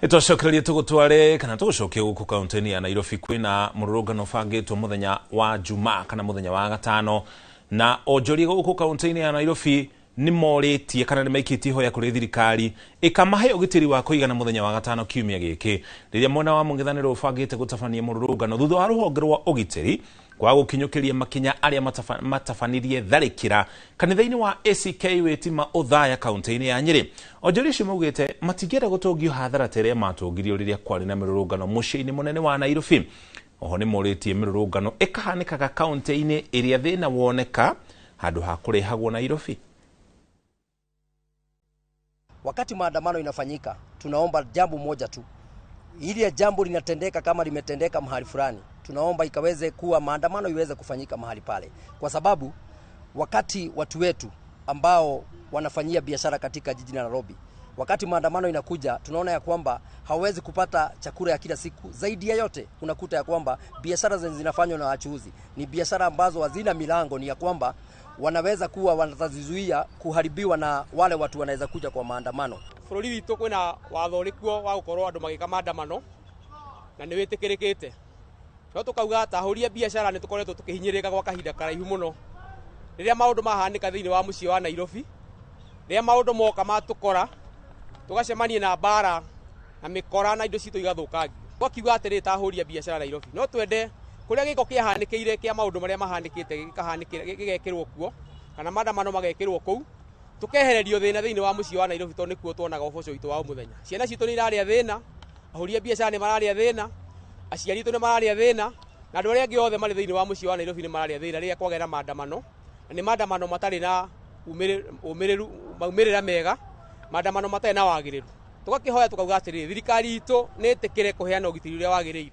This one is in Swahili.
Itocokereria tugutware kana tugucokia guku kaunti ya Nairobi kwina mururungano bangitwo muthenya wa Jumaa kana muthenya wa gatano na onjoria guku kaunti ya Nairobi ni moritie kana ni maikitie hoya kuri thirikari ikamahe ugitiri wa kuigana muthenya wa gatano kiumia giki riria mwena wa mungithaniro bangite gutabania mururungano thutha wa ruhonge rwa ugitiri kwa gukinyukiria makinya aria matafanirie tharikira kanitha-ini wa ACK wetima uthaya kaunti-ini ya Nyeri. Onjoria icio maugite matingienda gutungio hathara teria matungirio riria kwari na mirurungano mucii-ini munene wa Nairobi. Oho ni moritie mirurungano ikahanikaga kaunti-ini iria thina woneka handu ha kurehagwo Nairobi. Wakati maandamano inafanyika, tunaomba jambo moja tu. Ili jambo linatendeka kama limetendeka mahali fulani, tunaomba ikaweze kuwa maandamano iweze kufanyika mahali pale. Kwa sababu wakati watu wetu ambao wanafanyia biashara katika jiji la Nairobi, wakati maandamano inakuja, tunaona ya kwamba hawezi kupata chakula ya kila siku. Zaidi ya yote, unakuta ya kwamba biashara zinafanywa na wachuuzi ni biashara ambazo hazina milango, ni ya kwamba wanaweza kuwa wanatazizuia kuharibiwa na wale watu wanaweza kuja kwa maandamano. Bururi witu kwina watho rikuo wa gukorwo andu magika maandamano na ni witikirikite. No tukauga ata huria biashara ni tukoretwo tukihinyirika kwa kahinda karaihu muno. Riria maundu mahanika thiini wa mucii wa Nairobi, riria maundu moka matukora, tugacemania na bara na mikora na indo citu igathukangio. Twakiuga atiri ta huria biashara Nairobi, no twende kuria giko kiahanikiire kia maundu maria mahanikite gigekirwo kuo kana maandamano magekirwo kuu, tukehererio thina thiini wa mucii wa Nairobi tondu nikuo tuonaga uboco witu wa muthenya. Ciana citu ni iraria thina, ahuria biashara ni mararia thina, aciari tu ni mararia thina, na andu aria angi othe mari thiini wa mucii wa Nairobi ni mararia thina riria kwagera maandamano. Na ni maandamano matari na maumirira mega, maandamano matari na wagiriru. Tugakihoya tukauga atiri thirikari itu ni itikire kuheana ugitiri uria wagiriire.